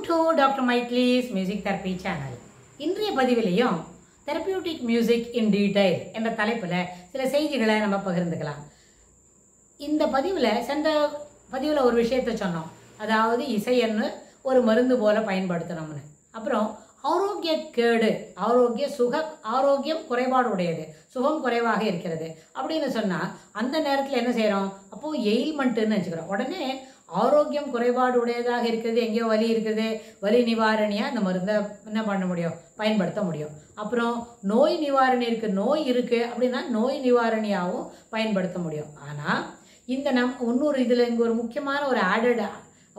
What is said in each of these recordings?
to Dr. Maitli's Music Therapy Channel. இன்றைய பதிவிலையும் Therapeutic Music in Detail என்ற தலைப்பில் சில செய்திகளை நம்ம பகிர்ந்துக்கலாம். இந்த பதிவில் சென்ற பதிவில் ஒரு விஷயத்தை சொன்னோம். அதாவது இசைன்னு ஒரு மருந்து போல பயன்படுத்தணும்னு. அப்புறம் ஆரோக்கியக்கேடு, ஆரோக்கியம் குறைபாடு உடையது, சுகம் குறைவாக இருக்கிறது அப்படின்னு சொன்னால் அந்த நேரத்தில் என்ன செய்கிறோம்? அப்போது எயில்மெண்ட்டுன்னு வச்சுக்கிறோம். உடனே ஆரோக்கியம் குறைபாடு உடையதாக இருக்கிறது, எங்கேயோ வலி இருக்குது, வலி நிவாரணியாக இந்த மருந்தை என்ன பண்ண முடியும்? பயன்படுத்த முடியும். அப்புறம் நோய் நிவாரணி இருக்குது, நோய் இருக்குது அப்படின்னா நோய் நிவாரணியாகவும் பயன்படுத்த முடியும். ஆனால் இந்த இன்னொரு இதில் இங்கே ஒரு முக்கியமான ஒரு ஆடட்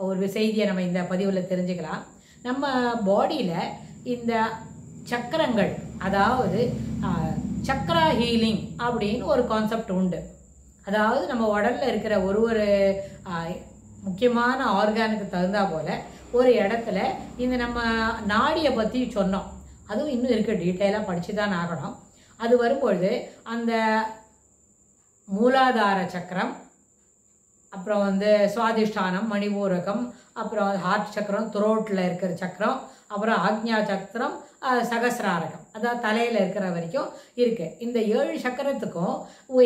ஒரு செய்தியை நம்ம இந்த பதிவில் தெரிஞ்சுக்கலாம். நம்ம பாடியில் இந்த சக்கரங்கள், அதாவது சக்கரா ஹீலிங் அப்படின்னு ஒரு கான்செப்ட் உண்டு. அதாவது நம்ம உடலில் இருக்கிற ஒரு முக்கியமான ஆர்கானுக்கு தகுந்தா போல் ஒரு இடத்துல இந்த நம்ம நாடியை பற்றி சொன்னோம். அதுவும் இன்னும் இருக்குது, டீட்டெயிலாக படித்து தான் ஆகணும். அது வரும்பொழுது அந்த மூலாதார சக்கரம், அப்புறம் சுவாதிஷ்டானம், மணிபூரகம், அப்புறம் ஹார்ட் சக்கரம், த்ரோட்டில் இருக்கிற சக்கரம், அப்புறம் ஆக்ஞா சக்கரம், சகசிராரகம், அதாவது தலையில் இருக்கிற வரைக்கும் இருக்குது. இந்த 7 சக்கரத்துக்கும்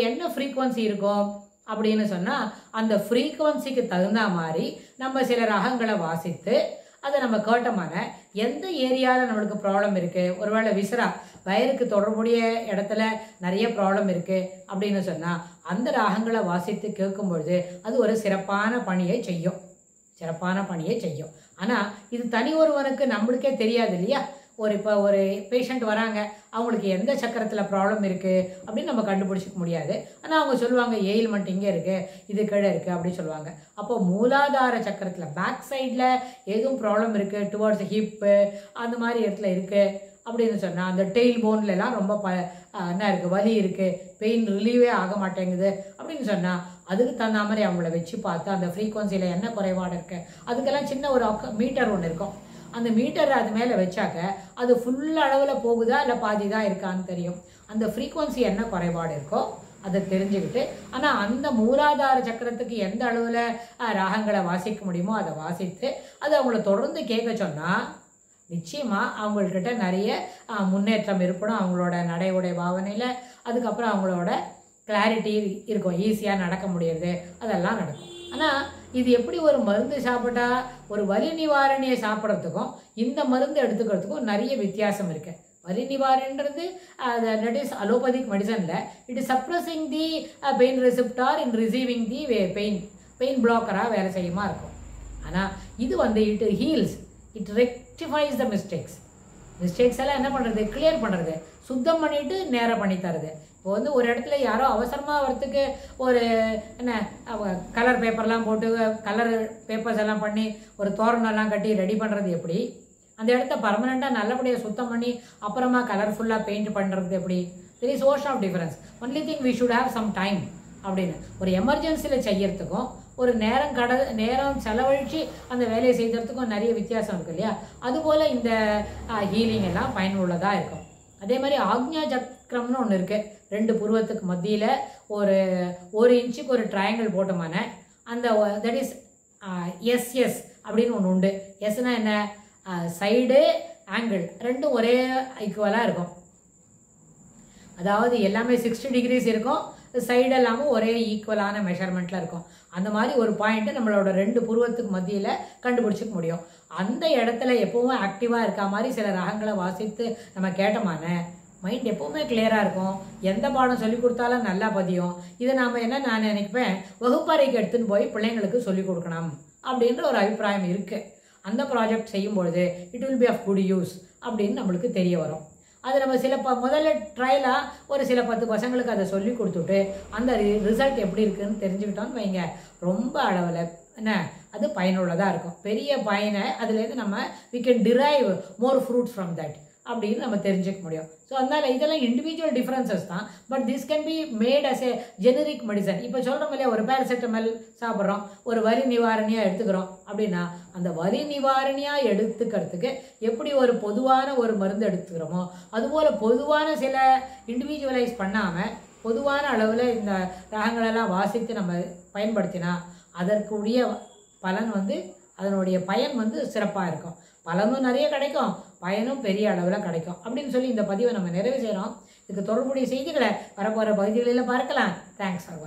என்ன ஃப்ரீக்குவன்சி இருக்கும் அப்படின்னு சொன்னால் அந்த ஃப்ரீக்குவன்சிக்கு தகுந்த மாதிரி நம்ம சில ரகங்களை வாசித்து அதை நம்ம கேட்டமான எந்த ஏரியாவில் நம்மளுக்கு ப்ராப்ளம் இருக்குது, ஒருவேளை வயருக்கு தொடர்புடைய இடத்துல நிறைய ப்ராப்ளம் இருக்குது அப்படின்னு சொன்னால் அந்த ராகங்களை வாசித்து கேட்கும்பொழுது அது ஒரு சிறப்பான பணியை செய்யும். ஆனால் இது தனி ஒருவனுக்கு நம்மளுக்கே தெரியாது இல்லையா? இப்போ ஒரு பேஷண்ட் வராங்க, அவங்களுக்கு எந்த சக்கரத்தில் ப்ராப்ளம் இருக்குது அப்படின்னு நம்ம கண்டுபிடிச்சிக்க முடியாது. ஆனால் அவங்க சொல்லுவாங்க எயில்மெண்ட் இங்கே இருக்குது, இது கீழே இருக்குது அப்படின்னு சொல்லுவாங்க. அப்போ மூலாதார சக்கரத்தில் பேக் சைடில் எதுவும் ப்ராப்ளம் இருக்குது, டுவர்ட்ஸ் ஹிப்பு அந்த மாதிரி இடத்துல இருக்குது அப்படின்னு சொன்னால் அந்த டெயில் போன்லலாம் ரொம்ப என்ன இருக்குது, வலி இருக்குது, பெயின் ரிலீவே ஆக மாட்டேங்குது அப்படின்னு சொன்னால் அதுக்கு தகுந்த மாதிரி அவங்கள வச்சு பார்த்து அந்த ஃப்ரீக்குவன்சியில் என்ன குறைபாடு இருக்குது, அதுக்கெல்லாம் சின்ன ஒரு மீட்டர் ஒன்று இருக்கும். அந்த மீட்டர் அது மேலே வச்சாக்க அது ஃபுல் அளவில் போகுதா இல்லை பாதி தான் இருக்கான்னு தெரியும். அந்த ஃப்ரீக்குவன்சி என்ன குறைபாடு இருக்கோ அதை தெரிஞ்சுக்கிட்டு, ஆனால் அந்த மூலாதார சக்கரத்துக்கு எந்த அளவில் ராகங்களை வாசிக்க முடியுமோ அதை வாசித்து அது அவங்கள தொடர்ந்து கேட்க சொன்னால் நிச்சயமாக அவங்கக்கிட்ட நிறைய முன்னேற்றம் ஏற்படும். அவங்களோட நடை உடை பாவனையில், அதுக்கப்புறம் அவங்களோட கிளாரிட்டி இருக்கும், ஈஸியாக நடக்க முடியுது, அதெல்லாம் நடக்கும். ஆனால் இது எப்படி ஒரு மருந்து சாப்பிட்டா ஒரு வலி நிவாரணியை சாப்பிட்றதுக்கும் இந்த மருந்து எடுத்துக்கிறதுக்கும் நிறைய வித்தியாசம் இருக்குது. வலி நிவாரணின்றது தட் இஸ் அலோபதிக் மெடிசனில் it is suppressing the pain receptor in receiving the pain பிளாக்கராக வேலை செய்யுமா இருக்கும். ஆனால் இது it heals, it rectifies the mistakes எல்லாம் என்ன பண்ணுறது, கிளியர் பண்ணுறது, சுத்தம் பண்ணிவிட்டு நேராக பண்ணி தருது. இப்போ ஒரு இடத்துல யாரோ அவசரமாக வரத்துக்கு ஒரு கலர் பேப்பர்லாம் போட்டு கலர் பேப்பர்ஸ் எல்லாம் பண்ணி ஒரு தோரணெல்லாம் கட்டி ரெடி பண்ணுறது எப்படி, அந்த இடத்த பர்மனெண்ட்டாக நல்லபடியாக சுத்தம் பண்ணி அப்புறமா கலர்ஃபுல்லாக பெயிண்ட் பண்ணுறது எப்படி, there is ocean of difference. Only thing we should have some time அப்படின்னு ஒரு எமர்ஜென்சியில் செய்யறதுக்கும் ஒரு நேரம் செலவழித்து அந்த வேலையை செய்கிறதுக்கும் நிறைய வித்தியாசம் இருக்குது இல்லையா? அதுபோல் இந்த ஹீலிங் எல்லாம் பயனுள்ளதாக இருக்கும். அதே மாதிரி ஆக்ஞா சக்கரம்னு ஒன்று இருக்குது. 2 புருவத்துக்கு மத்தியில் ஒரு இன்ச்சுக்கு ஒரு ட்ரையாங்கிள் போட்டோமான அந்த தட் இஸ் எஸ் அப்படின்னு ஒன்று உண்டு. எஸ்னா என்ன, சைடு ஆங்கிள் ரெண்டும் ஒரே ஈக்குவலாக இருக்கும். அதாவது எல்லாமே 60 டிகிரிஸ் இருக்கும், சைடு எல்லாமும் ஒரே ஈக்குவலான மெஷர்மெண்ட்டில் இருக்கும். அந்த மாதிரி ஒரு பாயிண்ட்டு நம்மளோட 2 புருவத்துக்கு மத்தியில் கண்டுபிடிச்சிக்க முடியும். அந்த இடத்துல எப்போவுமே ஆக்டிவாக இருக்க மாதிரி சில ராகங்களை வாசித்து நம்ம கேட்டோமான மைண்ட் எப்போவுமே கிளியராக இருக்கும். எந்த பாடம் சொல்லி கொடுத்தாலும் நல்லா பதியும். இதை நான் நினைப்பேன், வகுப்பறைக்கு எடுத்துன்னு போய் பிள்ளைங்களுக்கு சொல்லிக் கொடுக்கணும் அப்படின்ற ஒரு அபிப்பிராயம் இருக்குது. அந்த ப்ராஜெக்ட் செய்யும்பொழுது it will be of good use அப்படின்னு நம்மளுக்கு தெரிய வரும். அது நம்ம முதல்ல ட்ரையலாக ஒரு சில 10 பசங்களுக்கு அதை சொல்லி கொடுத்துட்டு அந்த ரிசல்ட் எப்படி இருக்குதுன்னு தெரிஞ்சுக்கிட்டோன்னு வைங்க, ரொம்ப அளவில் அது பயனுள்ளதாக இருக்கும். பெரிய பயனை அதுலேருந்து நம்ம we can derive more fruits from that அப்படின்னு நம்ம தெரிஞ்சுக்க முடியும். ஸோ அதனால் இதெல்லாம் இண்டிவிஜுவல் டிஃப்ரென்சஸ் தான். But this can be made as a generic medicine. இப்போ சொல்கிறோம் இல்லையா, ஒரு பேராசிட்டமல் சாப்பிட்றோம், ஒரு வலி நிவாரணியாக எடுத்துக்கிறோம் அப்படின்னா அந்த வலி நிவாரணியாக எடுத்துக்கிறதுக்கு எப்படி ஒரு பொதுவான ஒரு மருந்து எடுத்துக்கிறோமோ அதுபோல் பொதுவான சில இண்டிவிஜுவலைஸ் பண்ணாமல் பொதுவான அளவில் இந்த ராகங்களெல்லாம் வாசித்து நம்ம பயன்படுத்தினா அதற்குரிய பலன் அதனுடைய பயன் வந்து சிறப்பாக இருக்கும். பலனும் நிறைய கிடைக்கும், பயனும் பெரிய அளவில் கிடைக்கும் அப்படின்னு சொல்லி இந்த பதிவை நம்ம நிறைவு செய்கிறோம். இதுக்கு தொடர்புடைய செய்திகளை வரப்போகிற பகுதிகளில் பார்க்கலாம். Thanks for